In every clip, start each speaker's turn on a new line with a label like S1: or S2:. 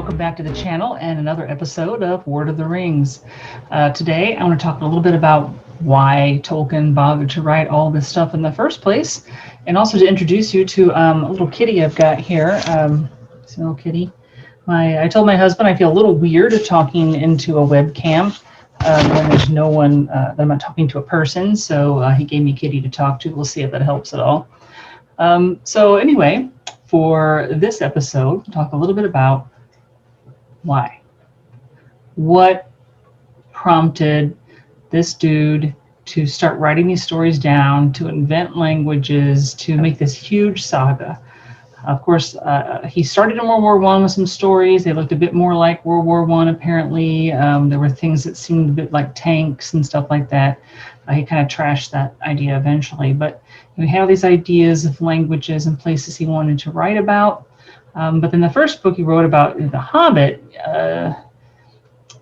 S1: welcome back to the channel and another episode of Word of the Rings. Today I want to talk a little bit about why Tolkien bothered to write all this stuff in the first place, and also to introduce you to a little kitty I've got here. It's a little kitty. I told my husband I feel a little weird talking into a webcam when there's no one, that I'm not talking to a person, so he gave me Kitty to talk to. We'll see if that helps at all. So anyway, for this episode, we'll talk a little bit about why. What prompted this dude to start writing these stories down, to invent languages, to make this huge saga? Of course, he started in World War I with some stories. They looked a bit more like World War I, apparently. There were things that seemed a bit like tanks and stuff like that. He kind of trashed that idea eventually. But we have these ideas of languages and places he wanted to write about. But then the first book he wrote about, The Hobbit,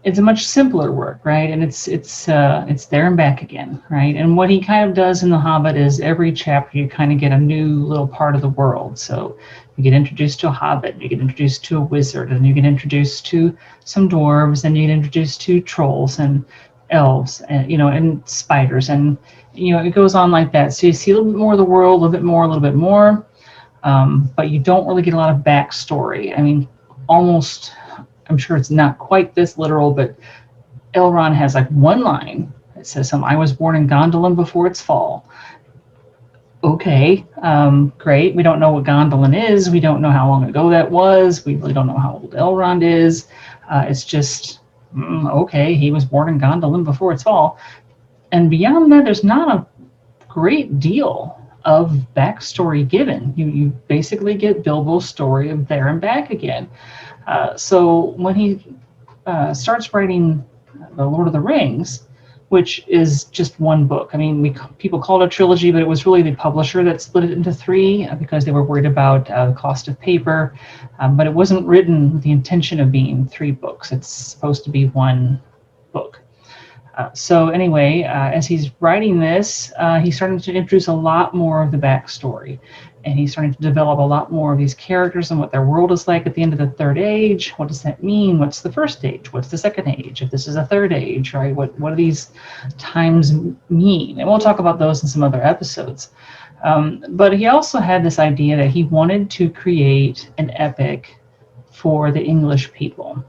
S1: it's a much simpler work, right? And it's there and back again, right? And what he kind of does in The Hobbit is every chapter you kind of get a new little part of the world. So you get introduced to a hobbit, you get introduced to a wizard, and you get introduced to some dwarves, and you get introduced to trolls and elves, and and spiders, and it goes on like that. So you see a little bit more of the world, a little bit more, but you don't really get a lot of backstory. I mean, almost. I'm sure it's not quite this literal, but Elrond has like one line that says something. I was born in Gondolin before its fall. Okay, great. We don't know what Gondolin is. We don't know how long ago that was. We really don't know how old Elrond is. It's just, okay, he was born in Gondolin before its fall. And beyond that, there's not a great deal of backstory given. You basically get Bilbo's story of there and back again. So when he starts writing The Lord of the Rings, which is just one book. I mean, people call it a trilogy, but it was really the publisher that split it into three because they were worried about the cost of paper. But it wasn't written with the intention of being three books. It's supposed to be one book. So anyway, as he's writing this, he's starting to introduce a lot more of the backstory. And he's starting to develop a lot more of these characters and what their world is like at the end of the Third Age. What does that mean? What's the First Age? What's the Second Age? If this is a Third Age, right? What do these times mean? And we'll talk about those in some other episodes. But he also had this idea that he wanted to create an epic for the English people.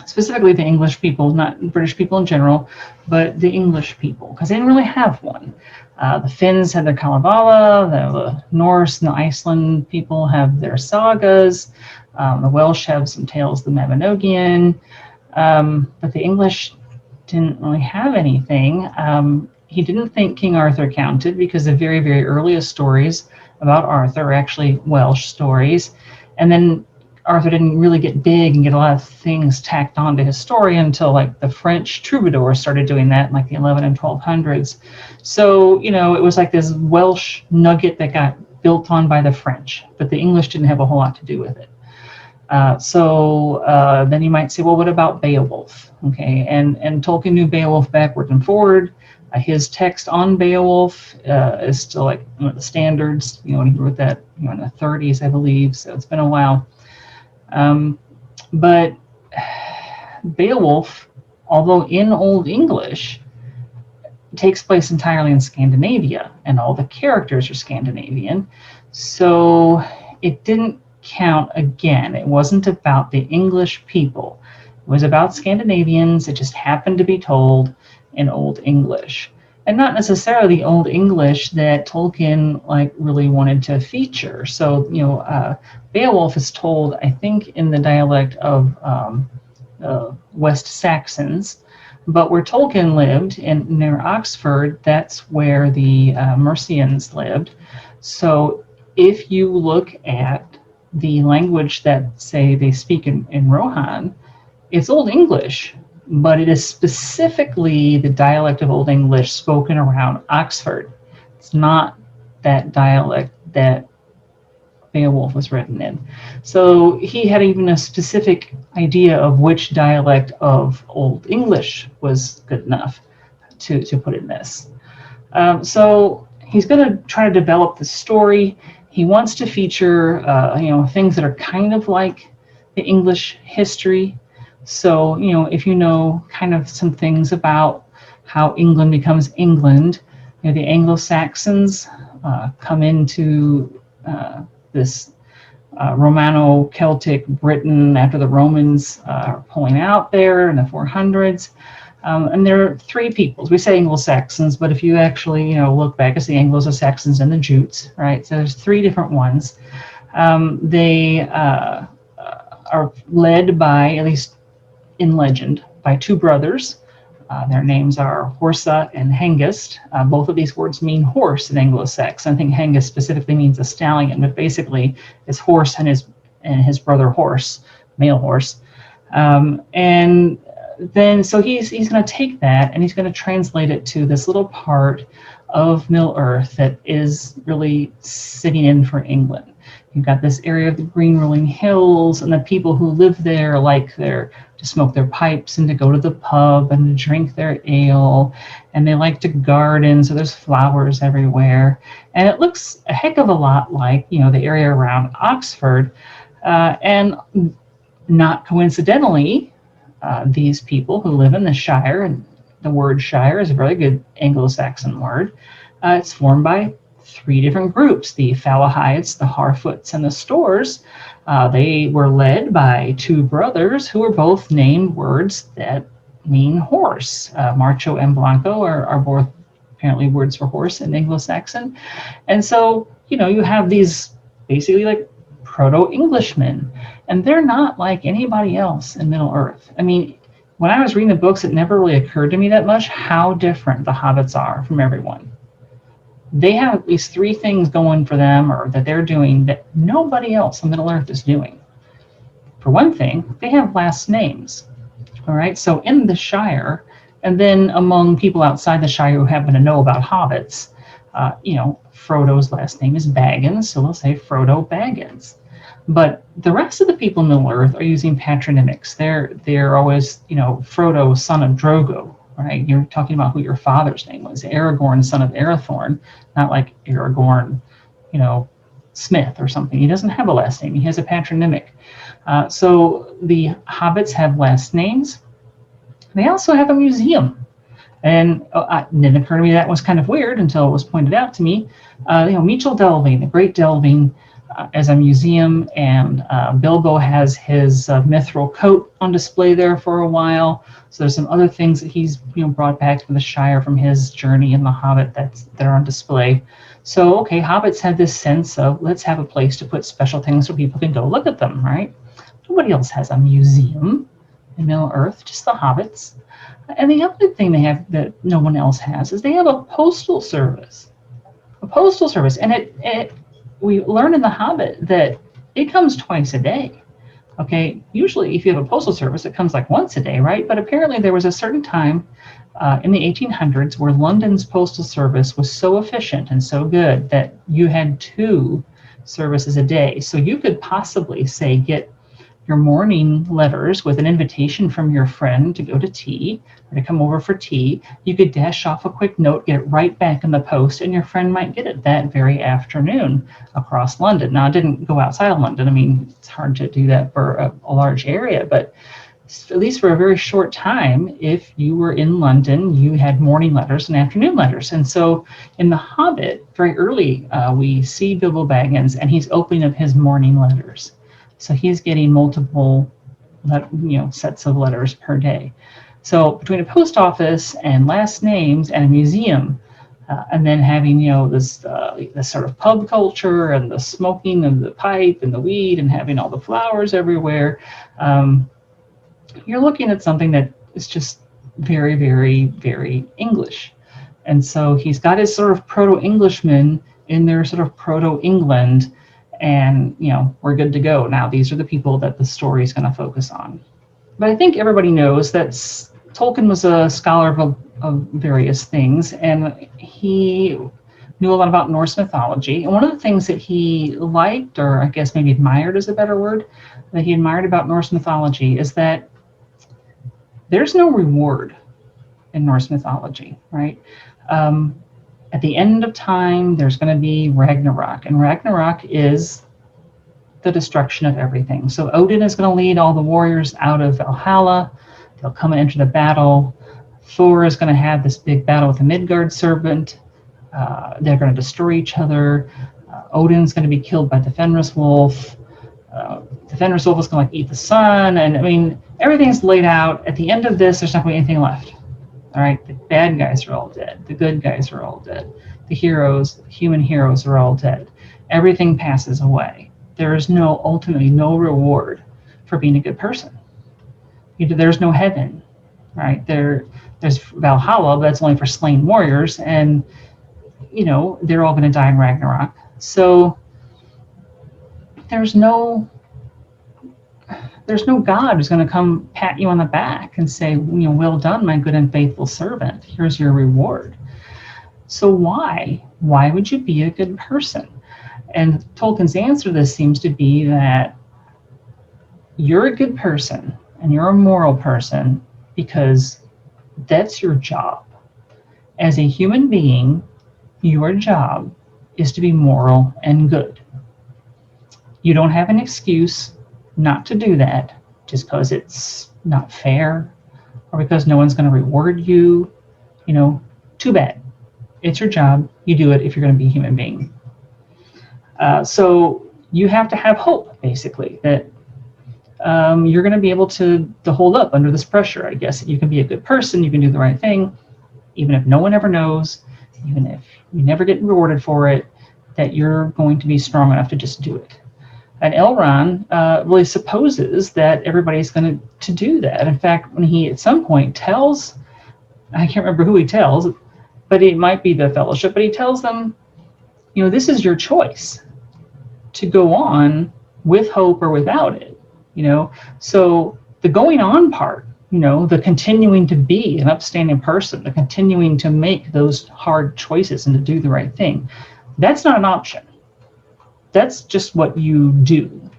S1: Specifically the English people, not British people in general, but the English people, because they didn't really have one. The Finns had their Kalevala, the Norse and the Iceland people have their sagas, the Welsh have some tales of the Mabinogion, but the English didn't really have anything. He didn't think King Arthur counted because the very, very earliest stories about Arthur are actually Welsh stories. And then Arthur didn't really get big and get a lot of things tacked onto his story until like the French troubadours started doing that in like the 11 and 1200s. So, it was like this Welsh nugget that got built on by the French, but the English didn't have a whole lot to do with it. So then you might say, well, what about Beowulf? Okay, and Tolkien knew Beowulf backward and forward. His text on Beowulf is still like the standards, when he wrote that in the 30s, I believe, so it's been a while. But Beowulf, although in Old English, takes place entirely in Scandinavia, and all the characters are Scandinavian. So it didn't count again. It wasn't about the English people. It was about Scandinavians. It just happened to be told in Old English. And not necessarily Old English that Tolkien really wanted to feature. So, Beowulf is told, I think, in the dialect of West Saxons, but where Tolkien lived near Oxford, that's where the Mercians lived. So if you look at the language that, say, they speak in Rohan, it's Old English, but it is specifically the dialect of Old English spoken around Oxford. It's not that dialect that Beowulf was written in. So he had even a specific idea of which dialect of Old English was good enough to put in this. So he's going to try to develop the story. He wants to feature, things that are kind of like the English history. So, if you know kind of some things about how England becomes England, the Anglo-Saxons come into this Romano-Celtic Britain after the Romans are pulling out there in the 400s. And there are three peoples. We say Anglo-Saxons, but if you actually, look back, it's the Anglo-Saxons and the Jutes, right? So there's three different ones. They are led by, at least in legend, by two brothers. Their names are Horsa and Hengist. Both of these words mean horse in Anglo-Saxon. I think Hengist specifically means a stallion, but basically it's horse and his brother horse, male horse. And then so he's going to take that and he's going to translate it to this little part of Middle Earth that is really sitting in for England. You've got this area of the green rolling hills, and the people who live there like to smoke their pipes and to go to the pub and to drink their ale, and they like to garden, so there's flowers everywhere. And it looks a heck of a lot like, the area around Oxford. And not coincidentally, these people who live in the Shire, and the word Shire is a very good Anglo-Saxon word, it's formed by three different groups: the Falahides, the Harfoots, and the Stores. They were led by two brothers who were both named words that mean horse. Marcho and Blanco are both apparently words for horse in Anglo-Saxon. And so, you have these basically like proto-Englishmen, and they're not like anybody else in Middle Earth. I mean, when I was reading the books, it never really occurred to me that much how different the hobbits are from everyone. They have at least three things going for them, or that they're doing, that nobody else on Middle Earth is doing. For one thing, they have last names. All right, so in the Shire, and then among people outside the Shire who happen to know about hobbits, Frodo's last name is Baggins, so they'll say Frodo Baggins. But the rest of the people in Middle Earth are using patronymics. They're always, Frodo, son of Drogo, right? You're talking about who your father's name was. Aragorn, son of Arathorn, not like Aragorn, Smith or something. He doesn't have a last name. He has a patronymic. So the hobbits have last names. They also have a museum. And it didn't occur to me that was kind of weird until it was pointed out to me. Mitchell Delving, the Great Delving, as a museum, and Bilbo has his mithril coat on display there for a while. So there's some other things that he's brought back to the Shire from his journey in The Hobbit that are on display. So okay, hobbits had this sense of, let's have a place to put special things so people can go look at them, right? Nobody else has a museum in Middle Earth, just the hobbits. And the other thing they have that no one else has is they have a postal service. A postal service, and we learn in The Hobbit that it comes twice a day. Okay, usually if you have a postal service, it comes like once a day, right? But apparently there was a certain time in the 1800s where London's postal service was so efficient and so good that you had two services a day. So you could possibly, say, get your morning letters with an invitation from your friend to go to tea, or to come over for tea. You could dash off a quick note, get it right back in the post, and your friend might get it that very afternoon across London. Now, it didn't go outside of London. I mean, it's hard to do that for a large area, but at least for a very short time, if you were in London, you had morning letters and afternoon letters. And so in The Hobbit, very early, we see Bilbo Baggins, and he's opening up his morning letters. So he's getting multiple, sets of letters per day. So between a post office and last names and a museum, and then having this sort of pub culture and the smoking of the pipe and the weed and having all the flowers everywhere, you're looking at something that is just very, very, very English. And so he's got his sort of proto-Englishmen in their sort of proto-England. And we're good to go. Now, these are the people that the story is going to focus on. But I think everybody knows that Tolkien was a scholar of various things, and he knew a lot about Norse mythology. And one of the things that he liked, or I guess maybe admired is a better word, that he admired about Norse mythology is that there's no reward in Norse mythology, right? At the end of time, there's going to be Ragnarok, and Ragnarok is the destruction of everything. So Odin is going to lead all the warriors out of Valhalla. They'll come and enter the battle. Thor is going to have this big battle with the Midgard serpent. They're going to destroy each other. Odin's going to be killed by the Fenris wolf. The Fenris wolf is going to like eat the sun. And I mean, everything's laid out. At the end of this, there's not going to be anything left. All right, the bad guys are all dead. The good guys are all dead. The heroes, the human heroes are all dead. Everything passes away. There is ultimately no reward for being a good person. There's no heaven, right? There's Valhalla, but that's only for slain warriors, and they're all going to die in Ragnarok. So there's no God who's going to come pat you on the back and say, well done, my good and faithful servant. Here's your reward. So why would you be a good person? And Tolkien's answer to this seems to be that you're a good person and you're a moral person because that's your job. As a human being, your job is to be moral and good. You don't have an excuse not to do that just because it's not fair or because no one's going to reward you. Too bad. It's your job. You do it if you're going to be a human being. So you have to have hope, basically, that you're going to be able to hold up under this pressure, I guess. You can be a good person. You can do the right thing, even if no one ever knows, even if you never get rewarded for it, that you're going to be strong enough to just do it. And Elrond really supposes that everybody's going to do that. In fact, when he at some point tells, I can't remember who he tells, but it might be the Fellowship, but he tells them, this is your choice to go on with hope or without it. So the going on part, the continuing to be an upstanding person, the continuing to make those hard choices and to do the right thing, that's not an option. That's just what you do.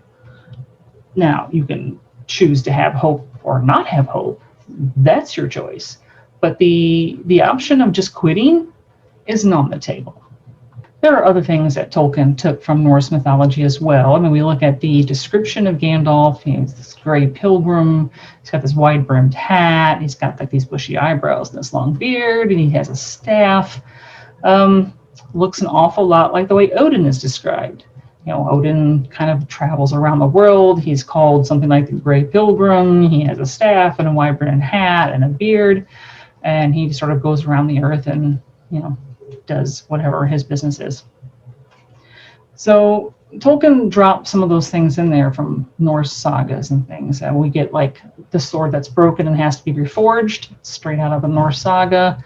S1: Now, you can choose to have hope or not have hope. That's your choice. But the option of just quitting isn't on the table. There are other things that Tolkien took from Norse mythology as well. I mean, we look at the description of Gandalf. He's this gray pilgrim. He's got this wide-brimmed hat. He's got like these bushy eyebrows and this long beard, and he has a staff. Looks an awful lot like the way Odin is described. Odin kind of travels around the world. He's called something like the Gray Pilgrim. He has a staff and a wide-brimmed hat and a beard, and he sort of goes around the earth and, does whatever his business is. So Tolkien dropped some of those things in there from Norse sagas and things. And we get like the sword that's broken and has to be reforged, straight out of a Norse saga.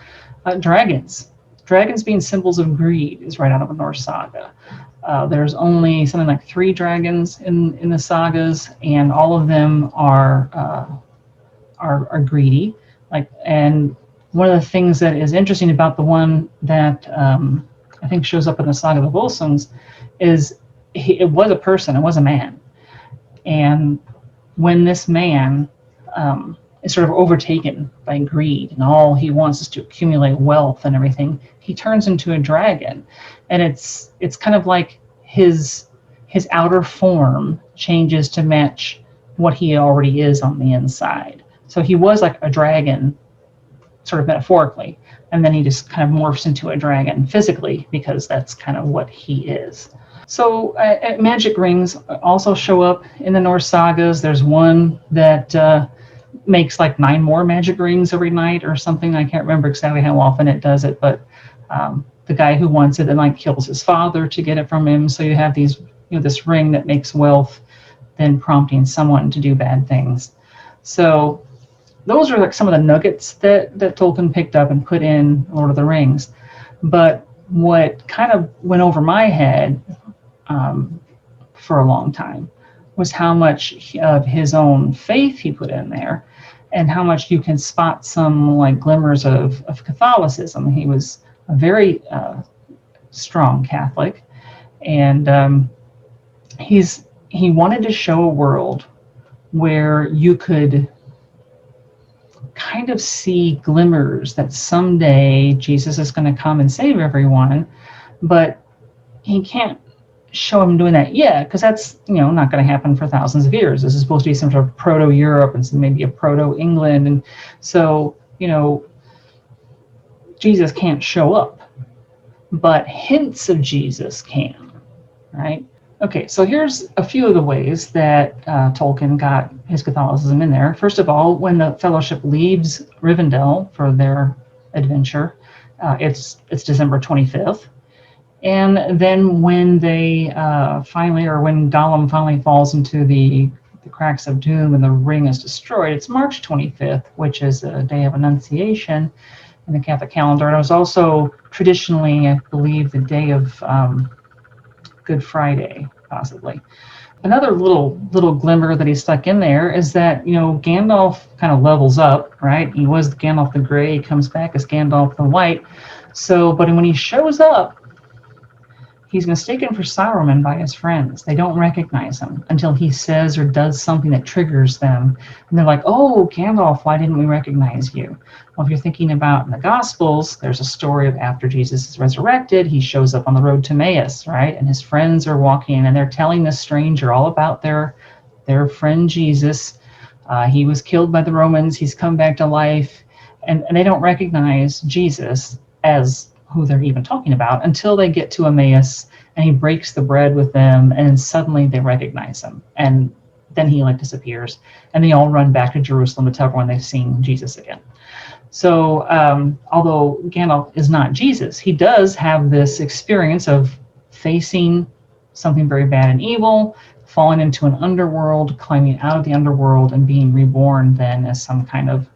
S1: Dragons being symbols of greed is right out of a Norse saga. There's only something like 3 dragons in the sagas, and all of them are greedy. And one of the things that is interesting about the one that I think shows up in the Saga of the Volsungs is it was a person, it was a man. And when this man is sort of overtaken by greed and all he wants is to accumulate wealth and everything, he turns into a dragon. And it's kind of like his outer form changes to match what he already is on the inside. So he was like a dragon, sort of metaphorically, and then he just kind of morphs into a dragon physically because that's kind of what he is. So magic rings also show up in the Norse sagas. There's one that makes like 9 more magic rings every night or something. I can't remember exactly how often it does it, but the guy who wants it then like kills his father to get it from him. So you have these, this ring that makes wealth, then prompting someone to do bad things. So those are like some of the nuggets that Tolkien picked up and put in Lord of the Rings. But what kind of went over my head for a long time was how much of his own faith he put in there and how much you can spot some like glimmers of Catholicism. He was a very strong Catholic, and he wanted to show a world where you could kind of see glimmers that someday Jesus is going to come and save everyone, but he can't show him doing that yet, because that's, not going to happen for thousands of years. This is supposed to be some sort of proto-Europe and maybe a proto-England, and so Jesus can't show up, but hints of Jesus can, right? Okay, so here's a few of the ways that Tolkien got his Catholicism in there. First of all, when the Fellowship leaves Rivendell for their adventure, it's December 25th. And then when they when Gollum finally falls into the cracks of doom and the ring is destroyed, it's March 25th, which is a day of Annunciation in the Catholic calendar. And it was also traditionally, I believe, the day of Good Friday, possibly. Another little glimmer that he stuck in there is that, Gandalf kind of levels up, right? He was Gandalf the Grey, he comes back as Gandalf the White. So, but when he shows up, he's mistaken for Saruman by his friends. They don't recognize him until he says or does something that triggers them. And they're like, oh, Gandalf, why didn't we recognize you? Well, if you're thinking about in the Gospels, there's a story of after Jesus is resurrected, he shows up on the road to Emmaus, right? And his friends are walking and they're telling this stranger all about their friend Jesus. He was killed by the Romans. He's come back to life. And they don't recognize Jesus as who they're even talking about until they get to Emmaus and he breaks the bread with them, and suddenly they recognize him, and then he disappears and they all run back to Jerusalem to tell everyone they've seen Jesus again. So although Gandalf is not Jesus, he does have this experience of facing something very bad and evil, falling into an underworld, climbing out of the underworld, and being reborn then as some kind of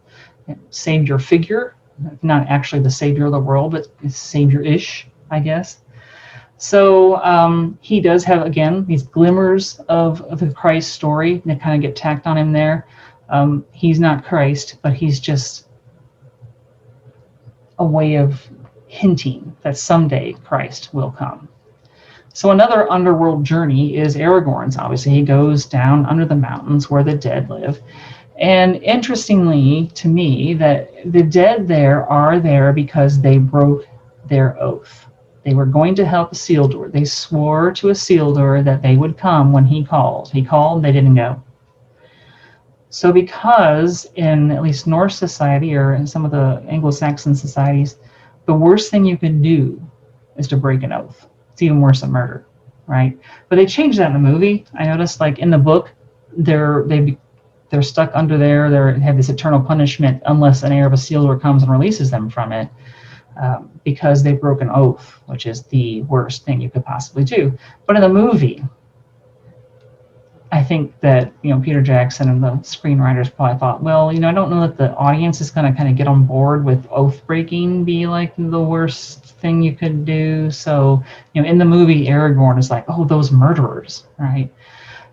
S1: savior figure. Not actually the savior of the world, but savior-ish, I guess. So he does have, again, these glimmers of the Christ story that kind of get tacked on him there. He's not Christ, but he's just a way of hinting that someday Christ will come. So another underworld journey is Aragorn's. Obviously, he goes down under the mountains where the dead live. And interestingly to me, that the dead there are there because they broke their oath. They were going to help Isildur. They swore to Isildur that they would come when he called. He called, they didn't go. So because in at least Norse society or in some of the Anglo-Saxon societies, the worst thing you can do is to break an oath. It's even worse than murder, right? But they changed that in the movie. I noticed, in the book, they're stuck under there. They have this eternal punishment unless an heir of Isildur comes and releases them from it, because they broke an oath, which is the worst thing you could possibly do. But in the movie, I think that Peter Jackson and the screenwriters probably thought, well, I don't know that the audience is going to kind of get on board with oath breaking be the worst thing you could do. So in the movie, Aragorn is like, oh, those murderers, right?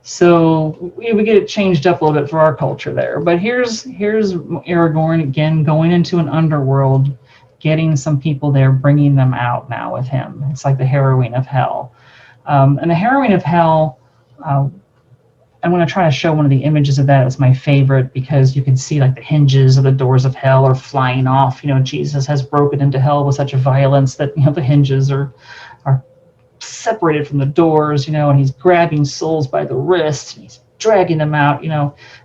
S1: So we get it changed up a little bit for our culture there. But here's Aragorn again going into an underworld, getting some people there, bringing them out now with him. It's like the harrowing of hell. And the harrowing of hell, I'm going to try to show one of the images of that as my favorite, because you can see the hinges of the doors of hell are flying off. Jesus has broken into hell with such a violence that the hinges are separated from the doors, and he's grabbing souls by the wrist, and he's dragging them out.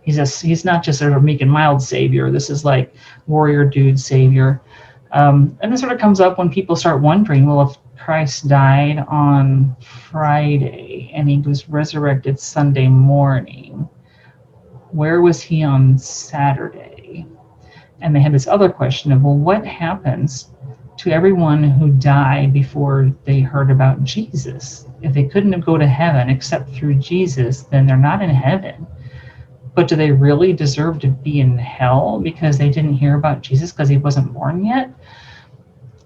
S1: He's not just sort of meek and mild savior. This is warrior dude savior. And this sort of comes up when people start wondering, well, if Christ died on Friday and he was resurrected Sunday morning, where was he on Saturday? And they had this other question of, well, what happens to everyone who died before they heard about Jesus? If they couldn't go to heaven except through Jesus, then they're not in heaven. But do they really deserve to be in hell because they didn't hear about Jesus because he wasn't born yet?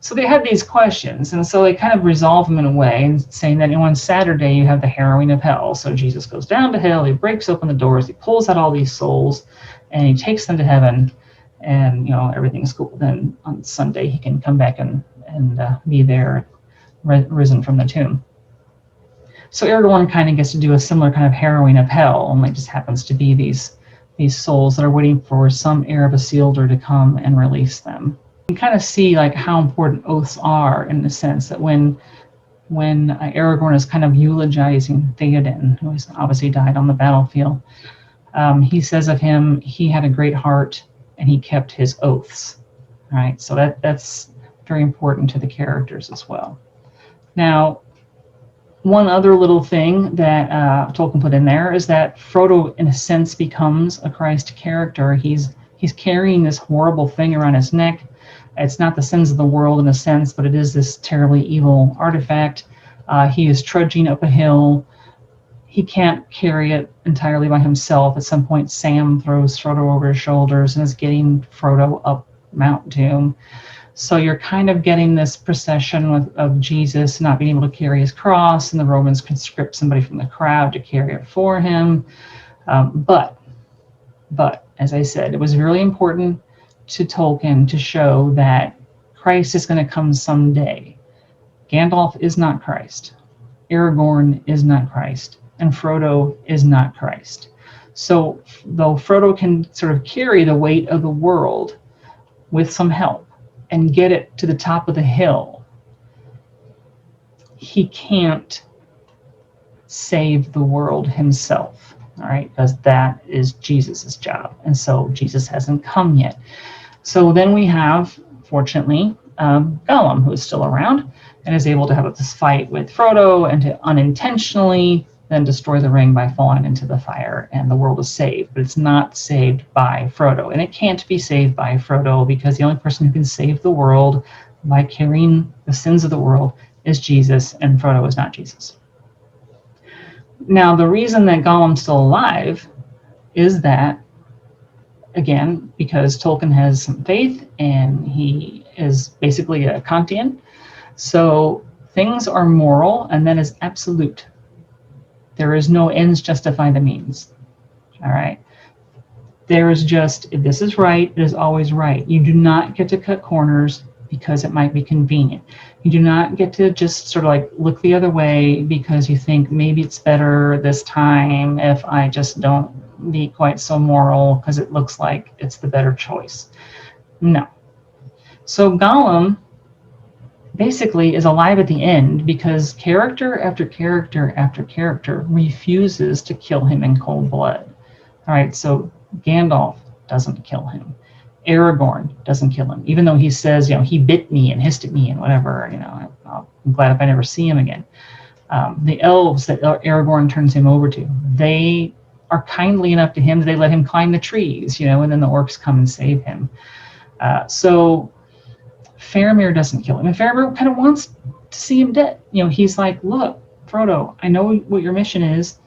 S1: So they had these questions, and so they kind of resolve them in a way, and saying that on Saturday you have the harrowing of hell. So Jesus goes down to hell, he breaks open the doors, he pulls out all these souls, and he takes them to heaven, and everything's cool. Then on Sunday he can come back and be there, risen from the tomb. So Aragorn kind of gets to do a similar kind of harrowing of hell, only it just happens to be these souls that are waiting for some heir of Isildur to come and release them. You can kind of see how important oaths are, in the sense that when when Aragorn is kind of eulogizing Theoden, who has obviously died on the battlefield. He says of him, he had a great heart and he kept his oaths. All right, so that's very important to the characters as well. Now, one other little thing that Tolkien put in there is that Frodo, in a sense, becomes a Christ character. He's carrying this horrible thing around his neck. It's not the sins of the world in a sense, but it is this terribly evil artifact. He is trudging up a hill. He can't carry it entirely by himself. At some point, Sam throws Frodo over his shoulders and is getting Frodo up Mount Doom. So you're kind of getting this procession of Jesus not being able to carry his cross, and the Romans conscript somebody from the crowd to carry it for him. But as I said, it was really important to Tolkien to show that Christ is going to come someday. Gandalf is not Christ. Aragorn is not Christ. And Frodo is not Christ. So though Frodo can sort of carry the weight of the world with some help and get it to the top of the hill, he can't save the world himself, all right, because that is Jesus's job. And so Jesus hasn't come yet. So then we have, fortunately, Gollum, who is still around and is able to have this fight with Frodo and to unintentionally then destroy the ring by falling into the fire, and the world is saved. But it's not saved by Frodo, and it can't be saved by Frodo because the only person who can save the world by carrying the sins of the world is Jesus, and Frodo is not Jesus. Now, the reason that Gollum's still alive is that, again, because Tolkien has some faith and he is basically a Kantian. So things are moral, and that is absolute. There is no ends justify the means. All right. There is just, if this is right, it is always right. You do not get to cut corners because it might be convenient. You do not get to just sort of like look the other way because you think maybe it's better this time if I just don't be quite so moral because it looks like it's the better choice. No. So Gollum basically is alive at the end because character after character after character refuses to kill him in cold blood. All right, so Gandalf doesn't kill him. Aragorn doesn't kill him, even though he says, he bit me and hissed at me and whatever. I'm glad if I never see him again. The elves that Aragorn turns him over to, they are kindly enough to him that they let him climb the trees, and then the orcs come and save him. So Faramir doesn't kill him, and Faramir kind of wants to see him dead. He's like, look, Frodo, I know what your mission is,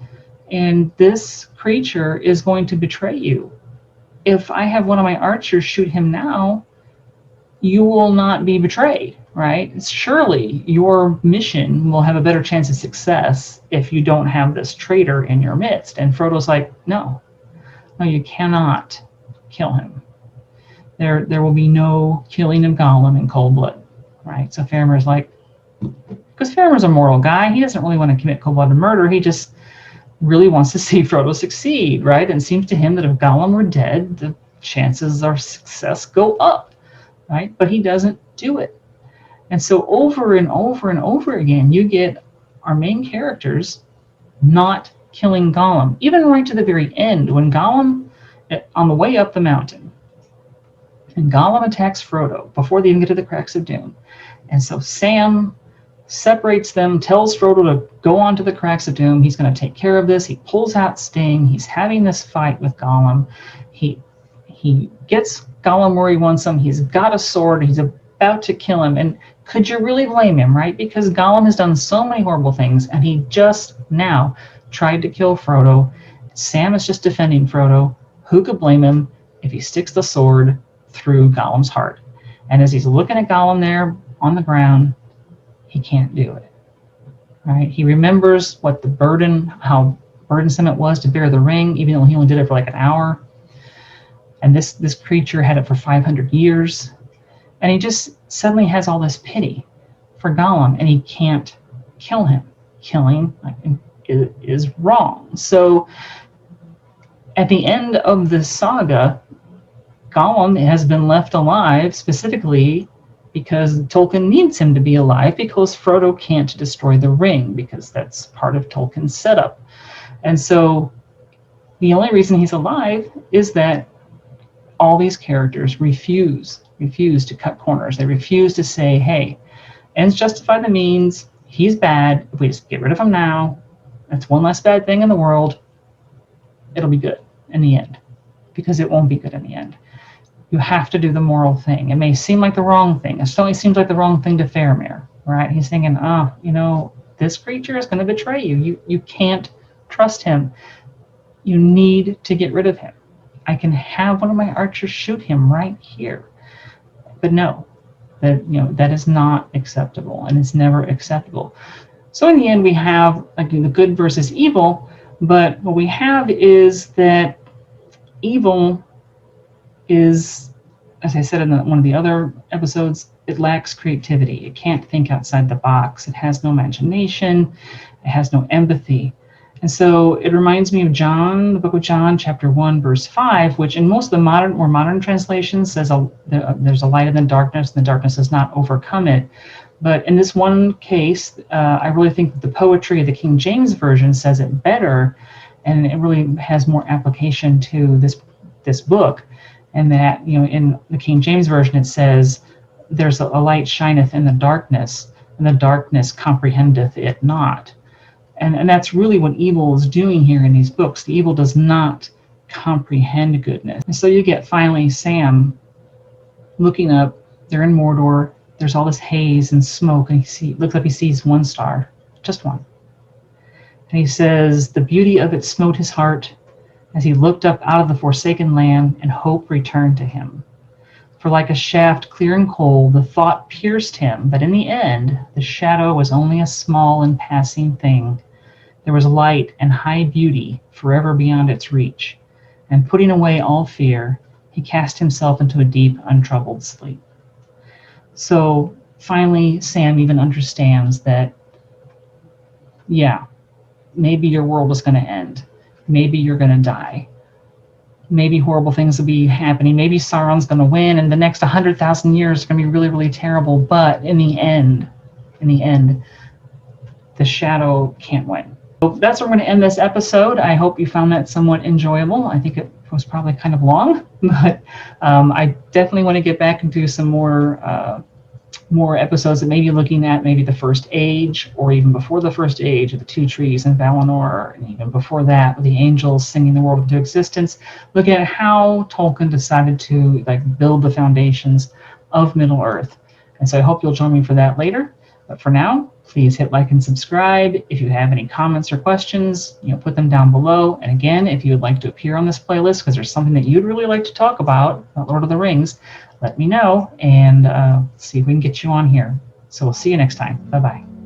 S1: and this creature is going to betray you. If I have one of my archers shoot him now, you will not be betrayed, right? Surely your mission will have a better chance of success if you don't have this traitor in your midst. And Frodo's like, no, you cannot kill him. There will be no killing of Gollum in cold blood, right? So Faramir's like, because Faramir's a moral guy, he doesn't really want to commit cold-blooded murder. He just really wants to see Frodo succeed, right? And it seems to him that if Gollum were dead, the chances of success go up, right? But he doesn't do it. And so over and over and over again, you get our main characters not killing Gollum, even right to the very end, when Gollum, on the way up the mountain, and Gollum attacks Frodo before they even get to the Cracks of Doom. And so Sam separates them, tells Frodo to go on to the Cracks of Doom. He's going to take care of this. He pulls out Sting. He's having this fight with Gollum. He gets Gollum where he wants him. He's got a sword. He's about to kill him. And could you really blame him, right? Because Gollum has done so many horrible things, and he just now tried to kill Frodo. Sam is just defending Frodo. Who could blame him if he sticks the sword through Gollum's heart? And as he's looking at Gollum there on the ground, he can't do it. Right? He remembers what the burden, how burdensome it was to bear the ring, even though he only did it for like an hour. And this creature had it for 500 years. And he just suddenly has all this pity for Gollum, and he can't kill him. Killing is wrong. So at the end of the saga, Gollum has been left alive specifically because Tolkien needs him to be alive because Frodo can't destroy the ring, because that's part of Tolkien's setup. And so the only reason he's alive is that all these characters refuse to cut corners. They refuse to say, hey, ends justify the means. He's bad. If we just get rid of him now, that's one less bad thing in the world. It'll be good in the end, because it won't be good in the end. You have to do the moral thing. It may seem like the wrong thing. It certainly seems like the wrong thing to Faramir, right? He's thinking, this creature is going to betray you. You can't trust him. You need to get rid of him. I can have one of my archers shoot him right here. But no, that is not acceptable, and it's never acceptable. So in the end, we have like the good versus evil, but what we have is that evil is, as I said in one of the other episodes, it lacks creativity. It can't think outside the box. It has no imagination. It has no empathy. And so it reminds me of John, the book of John, chapter 1, verse 5, which in most of the more modern translations says there's a light in the darkness, and the darkness does not overcome it. But in this one case, I really think that the poetry of the King James Version says it better, and it really has more application to this book. And that, in the King James Version, it says, there's a light shineth in the darkness, and the darkness comprehendeth it not. And that's really what evil is doing here in these books. The evil does not comprehend goodness. And so you get finally Sam looking up. They're in Mordor. There's all this haze and smoke, and looks like he sees one star, just one. And he says, the beauty of it smote his heart as he looked up out of the forsaken land, and hope returned to him. For like a shaft clear and cold, the thought pierced him, but in the end, the shadow was only a small and passing thing. There was light and high beauty forever beyond its reach, and putting away all fear, he cast himself into a deep, untroubled sleep. So finally, Sam even understands that, maybe your world is going to end. Maybe you're going to die. Maybe horrible things will be happening. Maybe Sauron's going to win, and the next 100,000 years are going to be really, really terrible. But in the end, the shadow can't win. So that's where we're going to end this episode. I hope you found that somewhat enjoyable. I think it was probably kind of long, but I definitely want to get back and do some more episodes that may be looking at maybe the First Age, or even before the First Age, of the Two Trees in Valinor, and even before that, with the angels singing the world into existence, looking at how Tolkien decided to build the foundations of Middle-earth. And so I hope you'll join me for that later. But for now, please hit like and subscribe. If you have any comments or questions, put them down below. And again, if you would like to appear on this playlist because there's something that you'd really like to talk about Lord of the Rings, let me know, and see if we can get you on here. So we'll see you next time. Bye-bye.